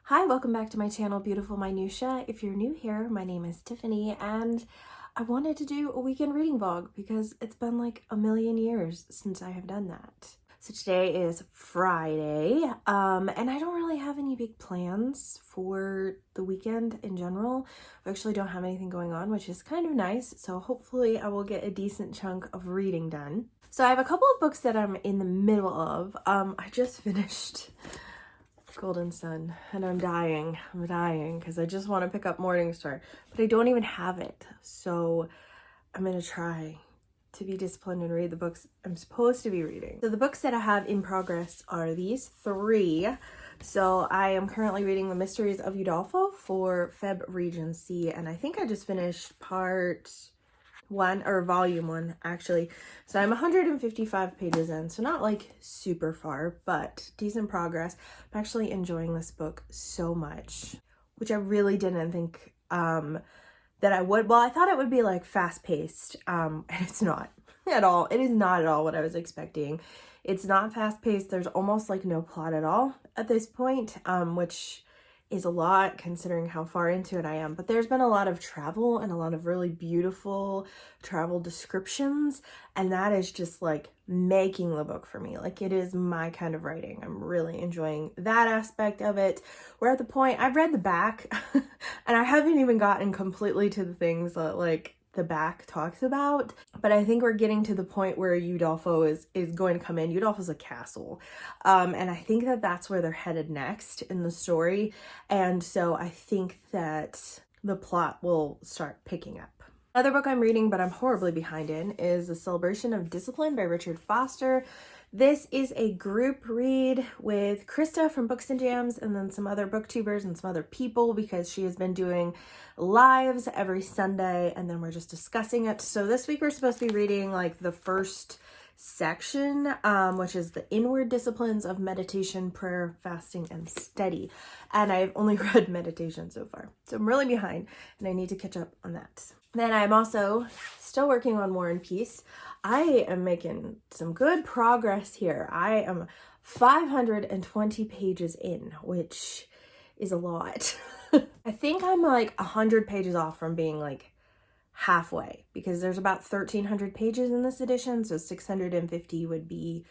Hi, welcome back to my channel, Beautiful Minutia. If you're new here, my name is Tiffany, and I wanted to do a weekend reading vlog because it's been like a million years since I have done that. So today is Friday, and I don't really have any big plans for the weekend in general. I actually don't have anything going on, which is kind of nice, so hopefully I will get a decent chunk of reading done. So I have a couple of books that I'm in the middle of. I just finished Golden Sun, and I'm dying because I just want to pick up Morning Star, but I don't even have it. So I'm gonna try to be disciplined and read the books I'm supposed to be reading. So the books that I have in progress are these three. So I am currently reading the Mysteries of Udolpho for Feb Regency, and I think I just finished part one, or volume one actually. So I'm 155 pages in, so not like super far, but decent progress. I'm actually enjoying this book so much, which I really didn't think that I would. Well, I thought it would be like fast paced, and it's not at all. It is not at all what I was expecting. It's not fast paced. There's almost like no plot at all at this point, which is a lot considering how far into it I am. But there's been a lot of travel and a lot of really beautiful travel descriptions, and that is just like making the book for me. Like, it is my kind of writing. I'm really enjoying that aspect of it. We're at the point, I've read the back and I haven't even gotten completely to the things that like the back talks about, but I think we're getting to the point where Udolpho is going to come in. Udolpho's a castle, and I think that that's where they're headed next in the story, and so I think that the plot will start picking up. Another book I'm reading, but I'm horribly behind in, is The Celebration of Discipline by Richard Foster. This is a group read with Krista from Books and Jams, and then some other booktubers and some other people, because she has been doing lives every Sunday, and then we're just discussing it. So this week we're supposed to be reading like the first section, which is the inward disciplines of meditation, prayer, fasting, and study. And I've only read meditation so far, so I'm really behind and I need to catch up on that. Then I'm also still working on War and Peace. I am making some good progress here. I am 520 pages in, which is a lot. I think I'm like 100 pages off from being like halfway, because there's about 1,300 pages in this edition, so 650 would be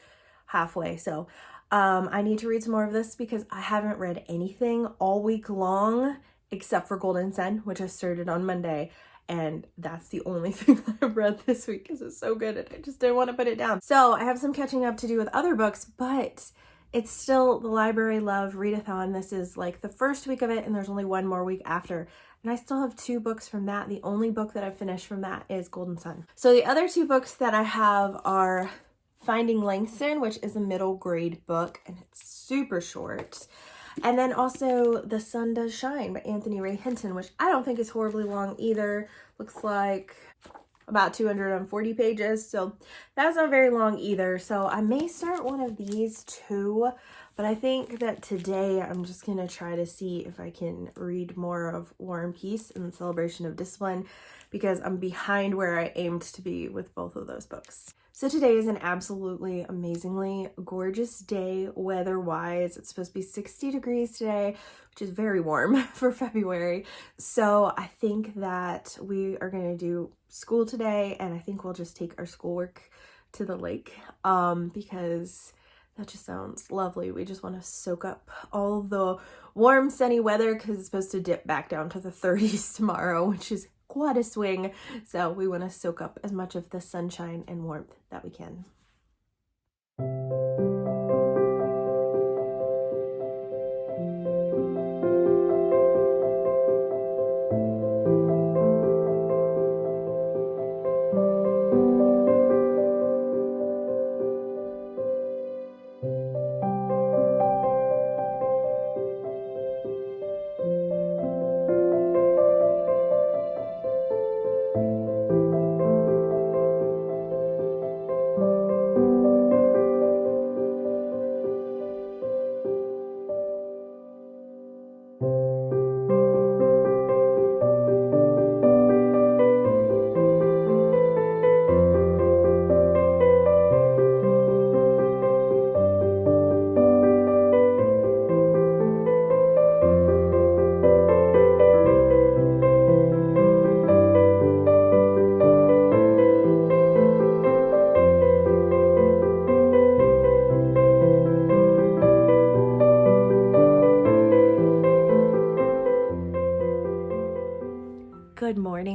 halfway. So I need to read some more of this because I haven't read anything all week long except for Golden Sun, which I started on Monday. And that's the only thing I've read this week because it's so good and I just didn't want to put it down. So I have some catching up to do with other books, but it's still the Library Love Readathon. This is like the first week of it, and there's only one more week after. And I still have 2 books from that. The only book that I've finished from that is Golden Sun. So the other 2 books that I have are Finding Langston, which is a middle grade book, and it's super short. And then also The Sun Does Shine by Anthony Ray Hinton, which I don't think is horribly long either. Looks like about 240 pages, so that's not very long either. So I may start one of these too, but I think that today I'm just gonna try to see if I can read more of War and Peace and the Celebration of Discipline, because I'm behind where I aimed to be with both of those books. So today is an absolutely amazingly gorgeous day weather-wise. It's supposed to be 60 degrees today, which is very warm for February. So I think that we are going to do school today, and I think we'll just take our schoolwork to the lake because that just sounds lovely. We just want to soak up all the warm, sunny weather because it's supposed to dip back down to the 30s tomorrow, which is quite a swing. So we want to soak up as much of the sunshine and warmth that we can.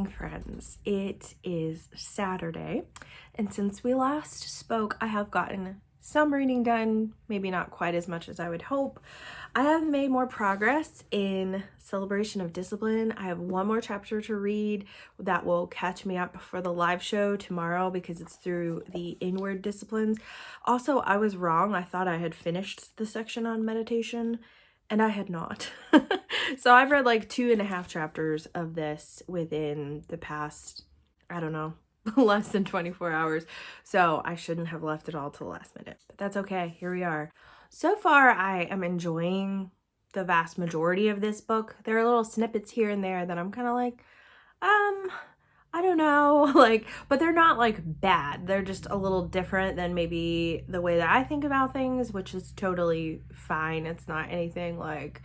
morning, friends. It is Saturday, and since we last spoke, I have gotten some reading done, maybe not quite as much as I would hope. I have made more progress in Celebration of Discipline. I have one more chapter to read that will catch me up for the live show tomorrow because it's through the inward disciplines. Also, I was wrong. I thought I had finished the section on meditation, and I had not. So I've read like 2.5 chapters of this within the past, I don't know, less than 24 hours. So I shouldn't have left it all to the last minute, but that's okay. Here we are. So far, I am enjoying the vast majority of this book. There are little snippets here and there that I'm kind of like, I don't know, like, but they're not like bad. They're just a little different than maybe the way that I think about things, which is totally fine. It's not anything like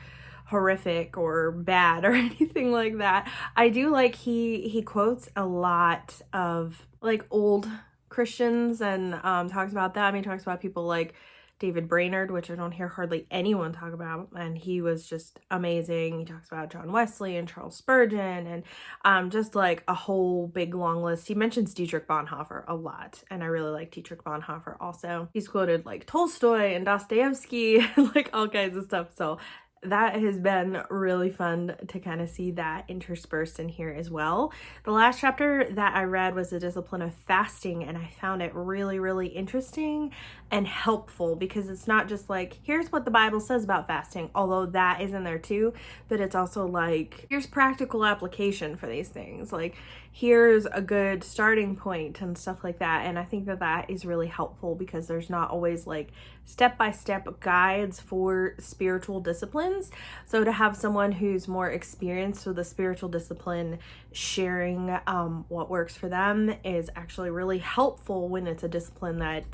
horrific or bad or anything like that. I do like he quotes a lot of like old Christians and talks about them. He talks about people like David Brainerd, which I don't hear hardly anyone talk about, and he was just amazing. He talks about John Wesley and Charles Spurgeon and just like a whole big long list. He mentions Dietrich Bonhoeffer a lot, and I really like Dietrich Bonhoeffer also. He's quoted like Tolstoy and Dostoevsky, like all kinds of stuff. So that has been really fun to kind of see that interspersed in here as well. The last chapter that I read was the discipline of fasting, and I found it really, really interesting and helpful because it's not just like, here's what the Bible says about fasting, although that is in there too, but it's also like, here's practical application for these things. Like, here's a good starting point and stuff like that. And I think that that is really helpful because there's not always like step-by-step guides for spiritual disciplines. So to have someone who's more experienced with a spiritual discipline sharing what works for them is actually really helpful when it's a discipline that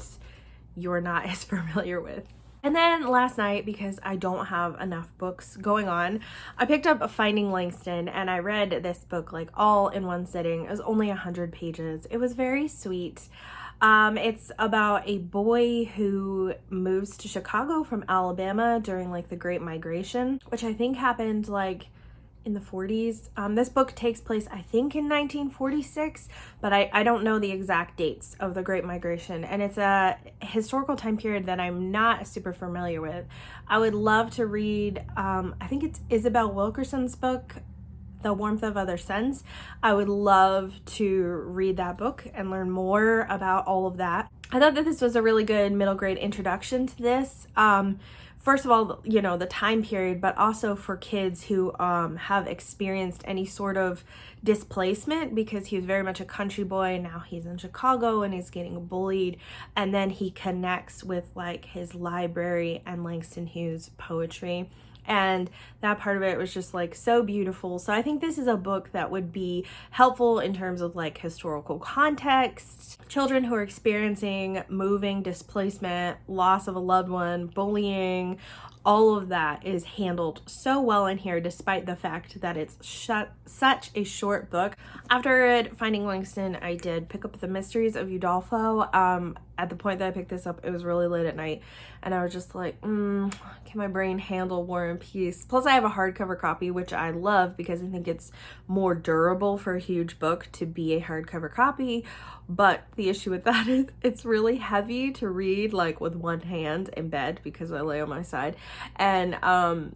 you're not as familiar with. And then last night, because I don't have enough books going on, I picked up Finding Langston, and I read this book like all in one sitting. It was only 100 pages. It was very sweet. It's about a boy who moves to Chicago from Alabama during like the Great Migration, which I think happened like in the 40s. This book takes place, I think, in 1946, but I don't know the exact dates of the Great Migration, and it's a historical time period that I'm not super familiar with. I would love to read, I think it's Isabel Wilkerson's book, The Warmth of Other Suns. I would love to read that book and learn more about all of that. I thought that this was a really good middle grade introduction to this. First of all, you know, the time period, but also for kids who have experienced any sort of displacement, because he was very much a country boy. Now he's in Chicago and he's getting bullied. And then he connects with like his library and Langston Hughes' poetry. And that part of it was just like so beautiful. So I think this is a book that would be helpful in terms of like historical context. Children who are experiencing moving, displacement, loss of a loved one, bullying, all of that is handled so well in here, despite the fact that it's such a short book. After Finding Langston, I did pick up the Mysteries of Udolpho. At the point that I picked this up, it was really late at night, and I was just like, can my brain handle War and Peace? Plus, I have a hardcover copy, which I love because I think it's more durable for a huge book to be a hardcover copy. But the issue with that is it's really heavy to read like with one hand in bed because I lay on my side, and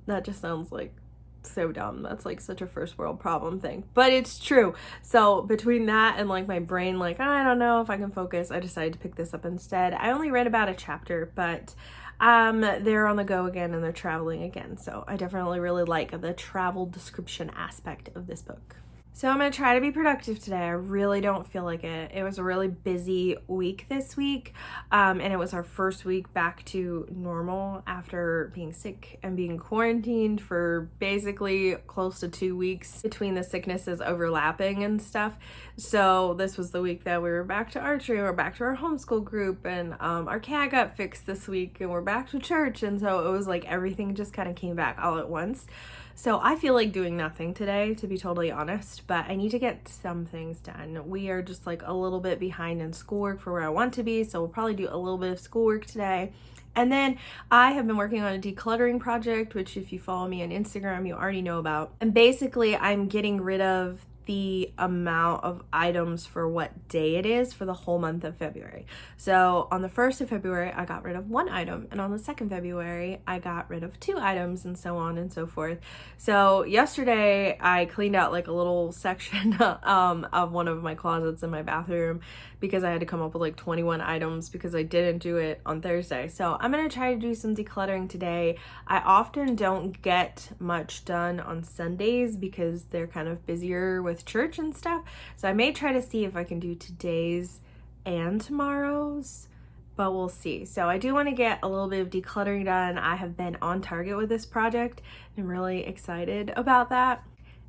that just sounds like so dumb. That's like such a first world problem thing, but it's true. So between that and like my brain like, I don't know if I can focus, I decided to pick this up instead. I only read about a chapter, but they're on the go again and they're traveling again, so I definitely really like the travel description aspect of this book. So I'm going to try to be productive today. I really don't feel like it. It was a really busy week this week, and it was our first week back to normal after being sick and being quarantined for basically close to 2 weeks between the sicknesses overlapping and stuff. So this was the week that we were back to archery, we're back to our homeschool group, and our cat got fixed this week, and we're back to church, and so it was like everything just kind of came back all at once. So I feel like doing nothing today, to be totally honest, but I need to get some things done. We are just like a little bit behind in schoolwork for where I want to be, so we'll probably do a little bit of schoolwork today. And then I have been working on a decluttering project, which if you follow me on Instagram, you already know about. And basically I'm getting rid of the amount of items for what day it is for the whole month of February. So on the 1st of February, I got rid of 1 item, and on the 2nd February, I got rid of 2 items, and so on and so forth. So yesterday, I cleaned out like a little section of one of my closets in my bathroom because I had to come up with like 21 items because I didn't do it on Thursday. So I'm gonna try to do some decluttering today. I often don't get much done on Sundays because they're kind of busier with church and stuff. So I may try to see if I can do today's and tomorrow's, but we'll see. So I do want to get a little bit of decluttering done. I have been on target with this project. I'm really excited about that.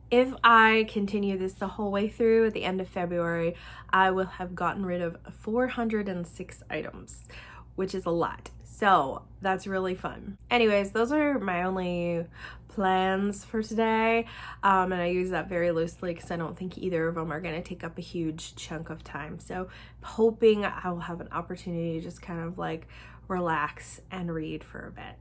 If I continue this the whole way through at the end of February, I will have gotten rid of 406 items, which is a lot. So that's really fun. Anyways, those are my only plans for today. And I use that very loosely because I don't think either of them are going to take up a huge chunk of time. So I'm hoping I will have an opportunity to just kind of like relax and read for a bit.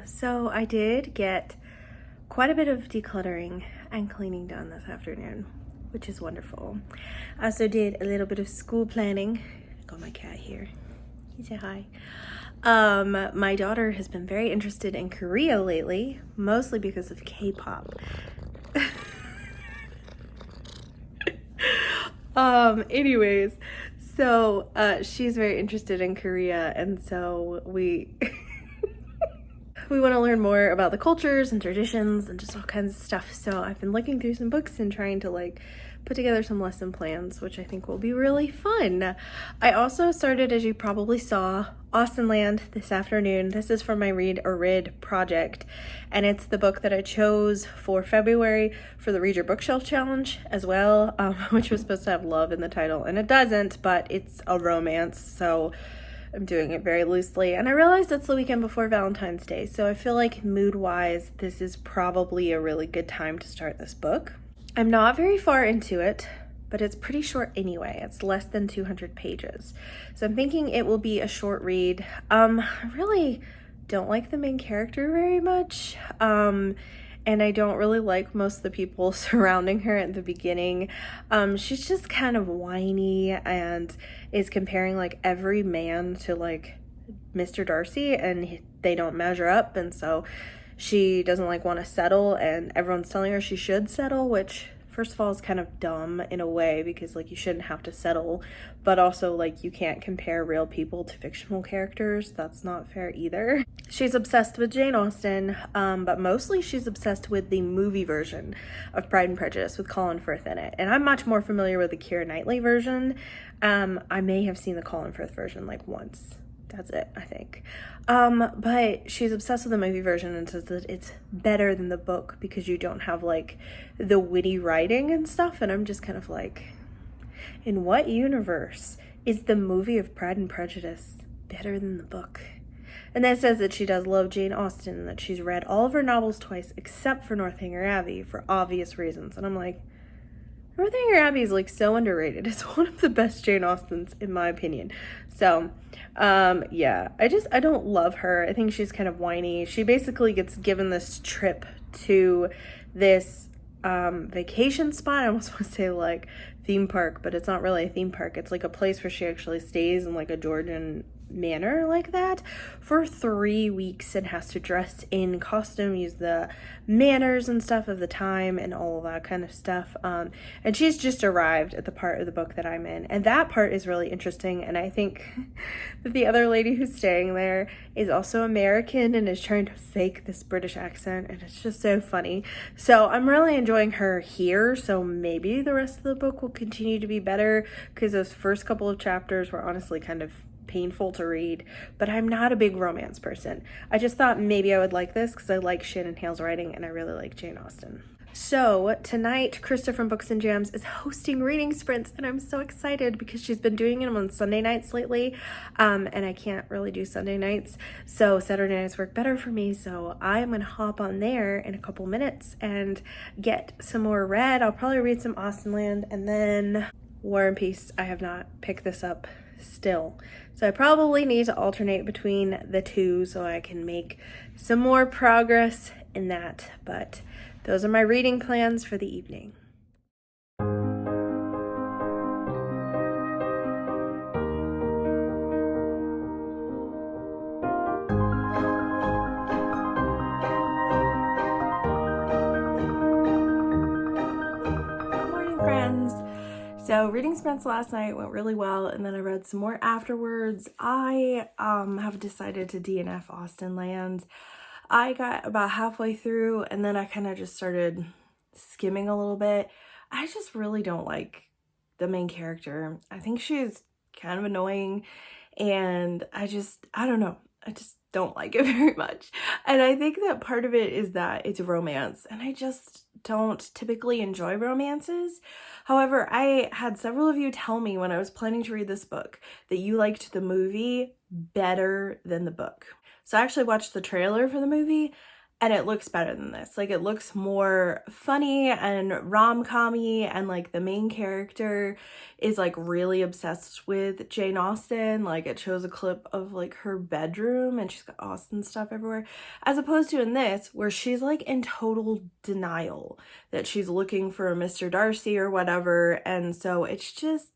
So I did get quite a bit of decluttering and cleaning done this afternoon, which is wonderful. I also did a little bit of school planning. Got my cat here. He said hi. My daughter has been very interested in Korea lately, mostly because of K-pop. Anyways, so she's very interested in Korea, and so we want to learn more about the cultures and traditions and just all kinds of stuff. So I've been looking through some books and trying to like put together some lesson plans, which I think will be really fun. I also started, as you probably saw, Austenland this afternoon. This is from my Read or Rid project, and it's the book that I chose for February for the Read Your Bookshelf Challenge as well, which was supposed to have love in the title, and it doesn't, but it's a romance, so I'm doing it very loosely. And I realized it's the weekend before Valentine's Day, so I feel like mood-wise, this is probably a really good time to start this book. I'm not very far into it, but it's pretty short anyway. It's less than 200 pages. So I'm thinking it will be a short read. I really don't like the main character very much. And I don't really like most of the people surrounding her at the beginning. She's just kind of whiny and is comparing like every man to like Mr. Darcy, and they don't measure up, and so she doesn't like want to settle, and everyone's telling her she should settle, which first of all is kind of dumb in a way because like you shouldn't have to settle, but also like you can't compare real people to fictional characters. That's not fair either. She's obsessed with Jane Austen, but mostly she's obsessed with the movie version of Pride and Prejudice with Colin Firth in it. And I'm much more familiar with the Keira Knightley version. I may have seen the Colin Firth version like once. That's it, I think. But she's obsessed with the movie version and says that it's better than the book because you don't have like the witty writing and stuff. And I'm just kind of like, in what universe is the movie of Pride and Prejudice better than the book? And then it says that she does love Jane Austen and that she's read all of her novels twice except for Northanger Abbey for obvious reasons. And I'm like, Northanger Abbey is like so underrated. It's one of the best Jane Austens in my opinion. So yeah, I don't love her. I think she's kind of whiny. She basically gets given this trip to this vacation spot. I almost want to say like theme park, but it's not really a theme park. It's like a place where she actually stays in like a Georgian manor like that for 3 weeks and has to dress in costume, use the manners and stuff of the time and all of that kind of stuff. And she's just arrived at the part of the book that I'm in, and that part is really interesting. And I think that the other lady who's staying there is also American and is trying to fake this British accent, and it's just so funny. So I'm really enjoying her here, so maybe the rest of the book will continue to be better because those first couple of chapters were honestly kind of painful to read, but I'm not a big romance person. I just thought maybe I would like this because I like Shannon Hale's writing and I really like Jane Austen. So tonight, Krista from Books and Jams is hosting reading sprints, and I'm so excited because she's been doing them on Sunday nights lately, and I can't really do Sunday nights, so Saturday nights work better for me. So I'm gonna hop on there in a couple minutes and get some more read. I'll probably read some Austenland, and then War and Peace. I have not picked this up still, so I probably need to alternate between the two so I can make some more progress in that. But those are my reading plans for the evening. Good morning, friends. So reading sprints last night went really well, and then I read some more afterwards. I have decided to DNF Austenland. I got about halfway through, and then I kind of just started skimming a little bit. I just really don't like the main character. I think she's kind of annoying, and I don't know. I just don't like it very much. And I think that part of it is that it's romance, and I just don't typically enjoy romances. However, I had several of you tell me when I was planning to read this book that you liked the movie better than the book. So I actually watched the trailer for the movie, and it looks better than this. Like, it looks more funny and rom-com-y, and like the main character is like really obsessed with Jane Austen. Like, it shows a clip of like her bedroom and she's got Austen stuff everywhere, as opposed to in this where she's like in total denial that she's looking for a Mr. Darcy or whatever. And so it's just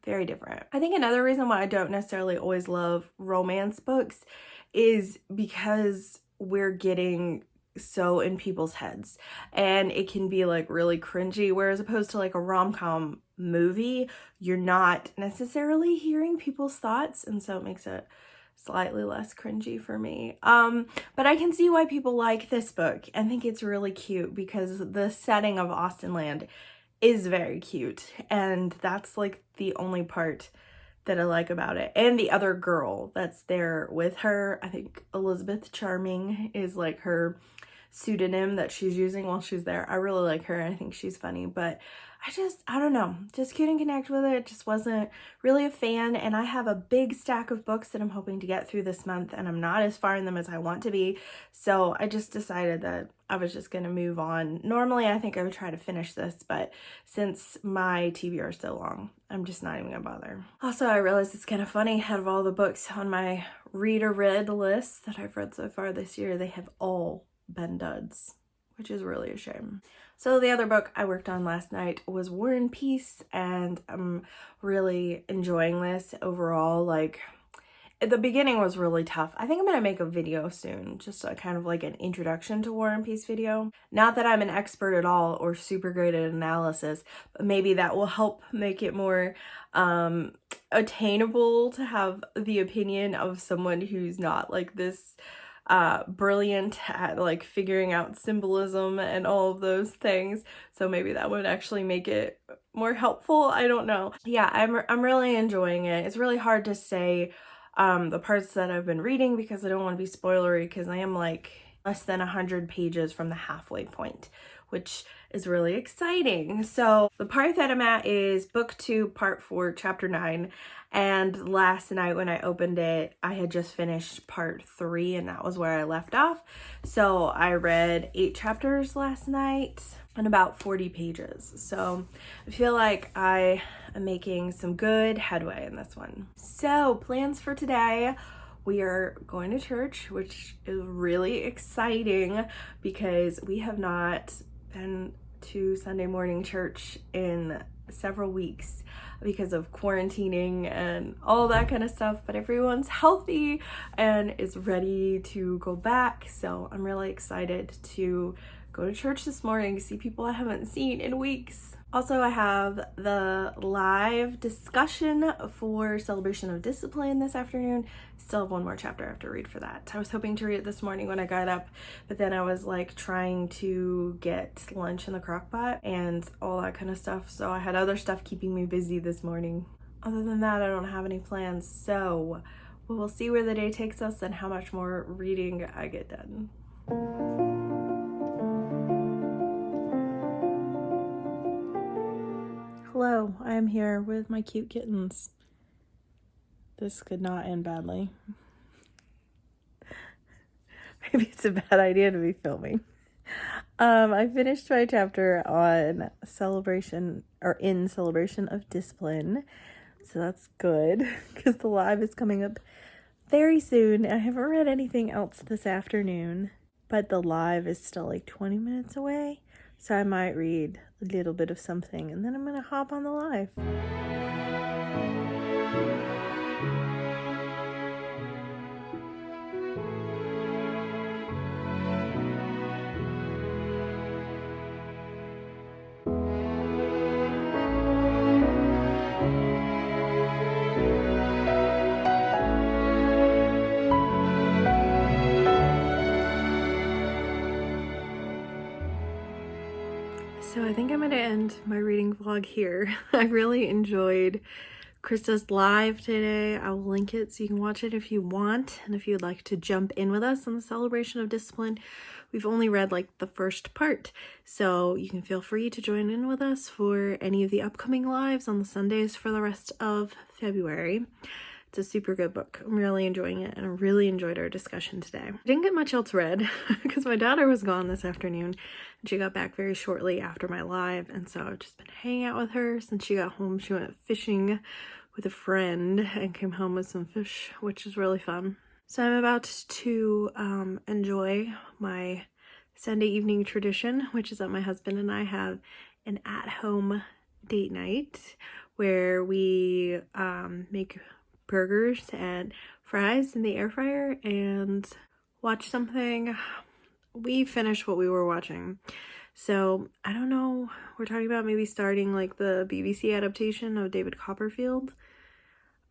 very different. I think another reason why I don't necessarily always love romance books is because we're getting so in people's heads, and it can be like really cringy, whereas opposed to like a rom-com movie, you're not necessarily hearing people's thoughts, and so it makes it slightly less cringy for me. But I can see why people like this book and think it's really cute, because the setting of Austenland is very cute, and that's like the only part that I like about it. And the other girl that's there with her, I think Elizabeth Charming is like her pseudonym that she's using while she's there. I really like her, and I think she's funny, but I don't know, just couldn't connect with it. Just wasn't really a fan. And I have a big stack of books that I'm hoping to get through this month, and I'm not as far in them as I want to be. So I just decided that I was just gonna move on. Normally I think I would try to finish this, but since my TBR is so long, I'm just not even gonna bother. Also, I realized it's kind of funny, out of all the books on my reader read list that I've read so far this year, they have all been duds, which is really a shame. So the other book I worked on last night was War and Peace, and I'm really enjoying this overall. Like, the beginning was really tough. I think I'm gonna make a video soon, just a kind of like an introduction to War and Peace video. Not that I'm an expert at all or super great at analysis, but maybe that will help make it more attainable to have the opinion of someone who's not like this brilliant at like figuring out symbolism and all of those things. So maybe that would actually make it more helpful. I don't know. Yeah, I'm really enjoying it. It's really hard to say the parts that I've been reading because I don't want to be spoilery, because I am like less than 100 pages from the halfway point, which is really exciting. So the part that I'm at is book 2, part 4, chapter 9. And last night when I opened it, I had just finished part 3, and that was where I left off. So I read 8 chapters last night and about 40 pages. So I feel like I am making some good headway in this one. So plans for today: we are going to church, which is really exciting because we have not been to Sunday morning church in several weeks because of quarantining and all that kind of stuff, but everyone's healthy and is ready to go back. So I'm really excited to go to church this morning, see people I haven't seen in weeks. Also, I have the live discussion for Celebration of Discipline this afternoon. Still have one more chapter I have to read for that. I was hoping to read it this morning when I got up, but then I was like trying to get lunch in the crock pot and all that kind of stuff. So I had other stuff keeping me busy this morning. Other than that, I don't have any plans. So we'll see where the day takes us and how much more reading I get done. Hello, I am here with my cute kittens. This could not end badly. Maybe it's a bad idea to be filming. I finished my chapter on celebration of discipline. So that's good because the live is coming up very soon. I haven't read anything else this afternoon, but the live is still like 20 minutes away. So I might read a little bit of something and then I'm going to hop on the live. So I think I'm going to end my reading vlog here. I really enjoyed Krista's live today. I will link it so you can watch it if you want. And if you'd like to jump in with us on the celebration of discipline, we've only read like the first part. So you can feel free to join in with us for any of the upcoming lives on the Sundays for the rest of February. It's a super good book. I'm really enjoying it, and I really enjoyed our discussion today. I didn't get much else read because my daughter was gone this afternoon and she got back very shortly after my live, and so I've just been hanging out with her since she got home. She went fishing with a friend and came home with some fish, which is really fun. So I'm about to enjoy my Sunday evening tradition, which is that my husband and I have an at-home date night where we make burgers and fries in the air fryer and watch something. We finished what we were watching, so I don't know, we're talking about maybe starting like the BBC adaptation of David Copperfield.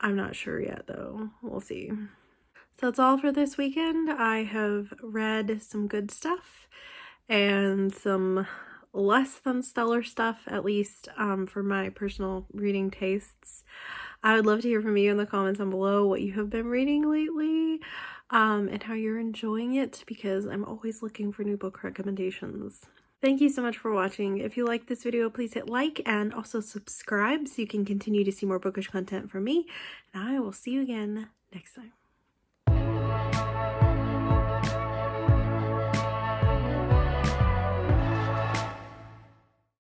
I'm not sure yet though, we'll see. So that's all for this weekend. I have read some good stuff and some less than stellar stuff, at least for my personal reading tastes. I would love to hear from you in the comments down below what you have been reading lately and how you're enjoying it, because I'm always looking for new book recommendations. Thank you so much for watching. If you like this video, please hit like and also subscribe so you can continue to see more bookish content from me. And I will see you again next time.